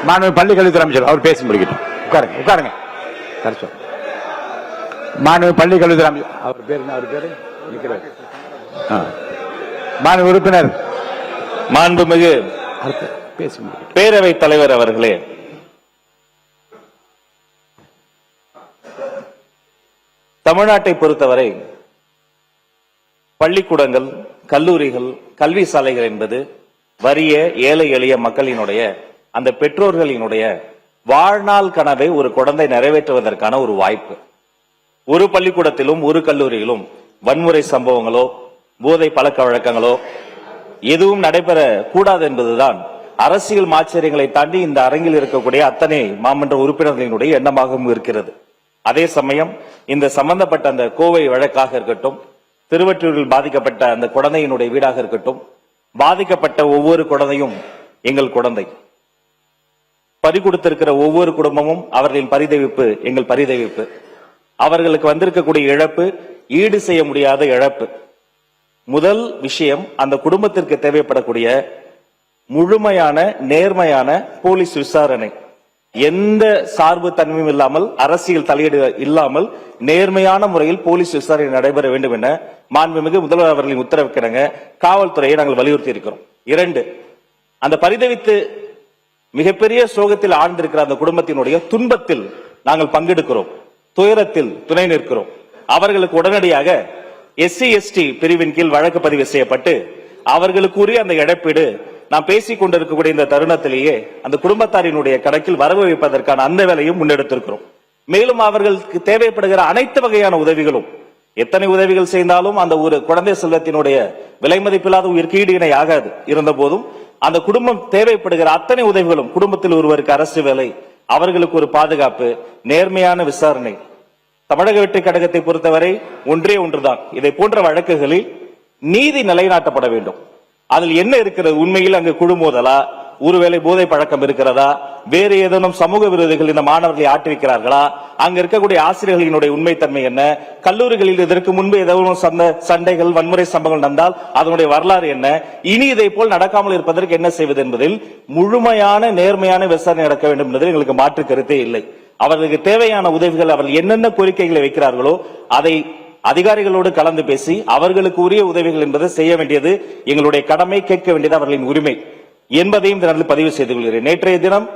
மாண்புமிகு பள்ளிக்கல்வித்துறை அமைச்சர் அவர் பேசி முடிக்கட்டும். உட்காருங்க உட்காருங்க. மாண்புமிகு பள்ளிக்கல்வித்துறை அமைச்சர் அவர் பேரு மாண்புமிகு உறுப்பினர் மாண்புமிகு பேசி முடிக்கட்டும். பேரவைத் தலைவர் அவர்களே, தமிழ்நாட்டை பொறுத்தவரை பள்ளிக்கூடங்கள், கல்லூரிகள், கல்வி சாலைகள் என்பது வறிய ஏழை எளிய மக்களினுடைய அந்த பெற்றோர்களினுடைய வாழ்நாள் கனவை ஒரு குழந்தை நிறைவேற்றுவதற்கான ஒரு வாய்ப்பு. ஒரு பள்ளிக்கூடத்திலும் ஒரு கல்லூரியிலும் வன்முறை சம்பவங்களோ போதை பழக்க வழக்கங்களோ எதுவும் நடைபெற கூடாது என்பதுதான் அரசியல் மாச்சரியங்களை தாண்டி இந்த அரங்கில் இருக்கக்கூடிய அத்தனை மாமன்ற உறுப்பினர்களினுடைய எண்ணமாகவும் இருக்கிறது. அதே சமயம் இந்த சம்பந்தப்பட்ட அந்த கோவை வழக்காக இருக்கட்டும், திருவற்றூரில் பாதிக்கப்பட்ட அந்த குழந்தையினுடைய வீடாக இருக்கட்டும், பாதிக்கப்பட்ட ஒவ்வொரு குழந்தையும் எங்கள் குழந்தை. பறி கொடுத்திருக்கிற ஒவ்வொரு குடும்பமும் அவர்களின் பரிதவிப்பு எங்கள் பரிதவிப்பு. அவர்களுக்கு வந்திருக்கக்கூடிய இழப்பு ஈடு செய்ய முடியாத இழப்பு. முதல் விஷயம், அந்த குடும்பத்திற்கு தேவைப்படக்கூடிய முழுமையான நேர்மையான போலீஸ் விசாரணை. எந்த சார்பு தன்மையும் இல்லாமல், அரசியல் தலையீடு இல்லாமல் நேர்மையான முறையில் போலீஸ் விசாரணை நடைபெற வேண்டும் என மாண்புமிகு முதல்வர் அவர்களின் உத்தரவுக்கிணங்க காவல்துறையை நாங்கள் வலியுறுத்தி இருக்கிறோம். 2, அந்த பரிதவித்து மிகப்பெரிய சோகத்தில் ஆழ்ந்திருக்கிற அந்த குடும்பத்தினுடைய துன்பத்தில் நாங்கள் பங்கெடுக்கிறோம், துயரத்தில் துணை நிற்கிறோம். அவர்களுக்கு உடனடியாக SC/ST பிரிவின் கீழ் வழக்கு பதிவு செய்யப்பட்டு அவர்களுக்குரிய அந்த இழப்பீடு நாம் பேசிக் கொண்டிருக்கக்கூடிய இந்த தருணத்திலேயே அந்த குடும்பத்தாரினுடைய கணக்கில் வரவு வைப்பதற்கான அந்த வேலையும் முன்னெடுத்திருக்கிறோம். மேலும் அவர்களுக்கு தேவைப்படுகிற அனைத்து வகையான உதவிகளும், எத்தனை உதவிகள் செய்தாலும் அந்த ஒரு குழந்தை செல்வத்தினுடைய விலை மதிப்பில்லாத உயிருக்கு ஈடு இணை ஆகாது. இருந்த போதும் அந்த குடும்பம் தேவைப்படுகிற அத்தனை உதவிகளும், குடும்பத்தில் ஒருவருக்கு அரசு வேலை, அவர்களுக்கு ஒரு பாதுகாப்பு, நேர்மையான விசாரணை. தமிழக வெற்றி கழகத்தை பொறுத்தவரை ஒன்றே ஒன்றுதான், இதை போன்ற வழக்குகளில் நீதி நிலைநாட்டப்பட வேண்டும். அதில் என்ன இருக்கிறது? உண்மையில் அங்கு குழு மோதலா, ஒருவேளை போதை பழக்கம் இருக்கிறதா, வேறு ஏதேனும் சமூக விரோதிகள் இந்த மாணவர்களை ஆட்டுவிக்கிறார்களா, அங்க இருக்கக்கூடிய ஆசிரியர்களினுடைய உண்மைத்தன்மை என்ன, கல்லூரிகளில் இதற்கு முன்பு ஏதேனும் சண்டைகள் வன்முறை சம்பவங்கள் நடந்தால் அதனுடைய வரலாறு என்ன, இனி இதை போல் நடக்காமல் இருப்பதற்கு என்ன செய்வது என்பதில் முழுமையான நேர்மையான விசாரணை நடக்க வேண்டும் என்பதில் எங்களுக்கு மாற்று கருத்தே இல்லை. அவர்களுக்கு தேவையான உதவிகள், அவர்கள் என்னென்ன கோரிக்கைகளை வைக்கிறார்களோ அதை அதிகாரிகளோடு கலந்து பேசி அவர்களுக்கு உரிய உதவிகள் என்பதை செய்ய வேண்டியது எங்களுடைய கடமை, கேட்க வேண்டியது அவர்களின் உரிமை என்பதையும் பதிவு செய்து கொள்கிறேன். நேற்றைய தினம்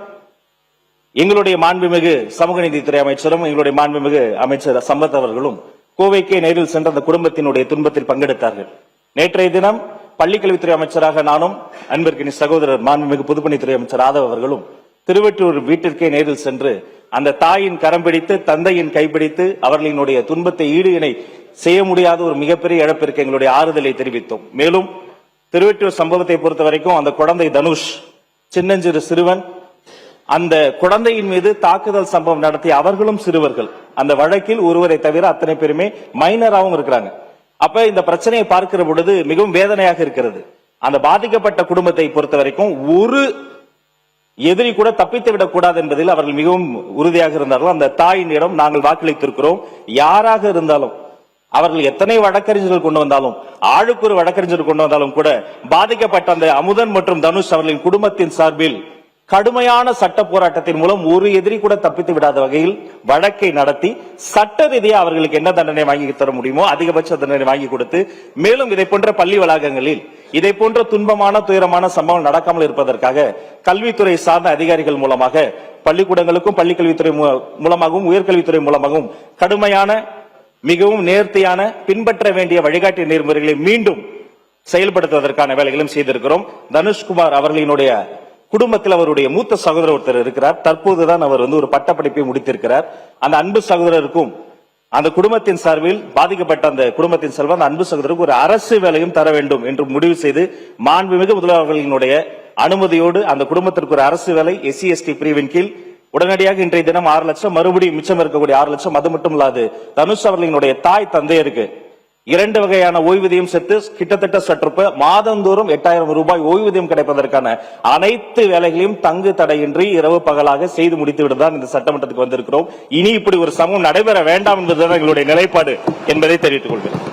எங்களுடைய மாண்புமிகு சமூக நீதித்துறை அமைச்சரும் எங்களுடைய மாண்புமிகு அமைச்சர் சம்பத் அவர்களும் கோவைக்கே நேரில் சென்ற அந்த குடும்பத்தினுடைய துன்பத்தில் பங்கெடுத்தார்கள். நேற்றைய தினம் பள்ளிக்கல்வித்துறை அமைச்சராக நானும், அன்பிற்கினி சகோதரர் மாண்புமிகு பொதுப்பணித்துறை அமைச்சர் ஆதவ் அவர்களும் திருவற்றூர் வீட்டிற்கே நேரில் சென்று அந்த தாயின் கரம் பிடித்து, தந்தையின் கைப்பிடித்து அவர்களினுடைய துன்பத்தை ஈடு இணை செய்ய முடியாத ஒரு மிகப்பெரிய இழப்பிற்கு எங்களுடைய ஆறுதலை தெரிவித்தோம். மேலும் திருவற்றூர் சம்பவத்தை பொறுத்த வரைக்கும் அந்த குழந்தை தனுஷ், சின்னஞ்சிறு சிறுவன், அந்த குழந்தையின் மீது தாக்குதல் சம்பவம் நடத்திய அவர்களும் சிறுவர்கள். அந்த வழக்கில் ஒருவரை தவிர அத்தனை பேருமே மைனராகவும் இருக்கிறாங்க. அப்ப இந்த பிரச்சனையை பார்க்கிற பொழுது மிகவும் வேதனையாக இருக்கிறது. அந்த பாதிக்கப்பட்ட குடும்பத்தை பொறுத்த வரைக்கும் ஒரு எதிரி கூட தப்பித்து விடக் கூடாது என்பதில் அவர்கள் மிகவும் உறுதியாக இருந்தார்கள். அந்த தாயினிடம் நாங்கள் வாக்களித்திருக்கிறோம். யாராக இருந்தாலும், அவர்கள் எத்தனை வழக்கறிஞர்கள் கொண்டு வந்தாலும், ஆளுக்கு ஒரு வழக்கறிஞர் கொண்டு வந்தாலும் கூட பாதிக்கப்பட்ட அந்த அமுதன் மற்றும் தனுஷ் அவர்களின் குடும்பத்தின் சார்பில் கடுமையான சட்ட போராட்டத்தின் மூலம் ஒரு எதிரி கூட தப்பித்து விடாத வகையில் வழக்கை நடத்தி சட்ட ரீதியாக அவர்களுக்கு என்ன தண்டனை வாங்கி தர முடியுமோ அதிகபட்ச தண்டனை வாங்கி கொடுத்து, மேலும் இதை போன்ற பள்ளி வளாகங்களில் இதை போன்ற துன்பமான துயரமான சம்பவம் நடக்காமல் இருப்பதற்காக கல்வித்துறை சார்ந்த அதிகாரிகள் மூலமாக பள்ளிக்கூடங்களுக்கும் பள்ளிக்கல்வித்துறை மூலமாகவும் உயர்கல்வித்துறை மூலமாகவும் கடுமையான, மிகவும் நேர்த்தியான, பின்பற்ற வேண்டிய வழிகாட்டு நெறிமுறைகளை மீண்டும் செயல்படுத்துவதற்கான வேலைகளும் செய்திருக்கிறோம். தனுஷ்குமார் அவர்களினுடைய குடும்பத்தில் அவருடைய மூத்த சகோதரர் ஒருத்தர் இருக்கிறார். தற்போதுதான் அவர் ஒரு பட்டப்படிப்பை முடித்திருக்கிறார். அந்த அன்பு சகோதரருக்கும் அந்த குடும்பத்தின் சார்பில் பாதிக்கப்பட்ட அந்த குடும்பத்தின் சார்பில் அந்த அன்பு சகோதரருக்கு ஒரு அரசு வேலையும் தர வேண்டும் என்று முடிவு செய்து மாண்புமிகு முதல்வர்களினுடைய அனுமதியோடு அந்த குடும்பத்திற்கு ஒரு அரசு வேலை SC/ST பிரிவின் கீழ் உடனடியாக இன்றைய தினம் 6 லட்சம், மறுபடியும் மிச்சம் இருக்கக்கூடிய 6 லட்சம், அது மட்டும் இல்லாது தனுஷ் அவர்களினுடைய தாய் தந்தையருக்கு 2 வகையான ஓய்வூதியம் சேர்த்து கிட்டத்தட்ட சற்றுப்ப மாதந்தோறும் 8000 ரூபாய் ஓய்வூதியம் கிடைப்பதற்கான அனைத்து வேலைகளையும் தங்கு தடையின்றி இரவு பகலாக செய்து முடித்து விடுதான் இந்த சட்டமன்றத்துக்கு வந்திருக்கிறோம். இனி இப்படி ஒரு சமூகம் நடைபெற வேண்டாம் என்பதுதான் எங்களுடைய நிலைப்பாடு என்பதை தெரிவித்துக் கொள்கிறேன்.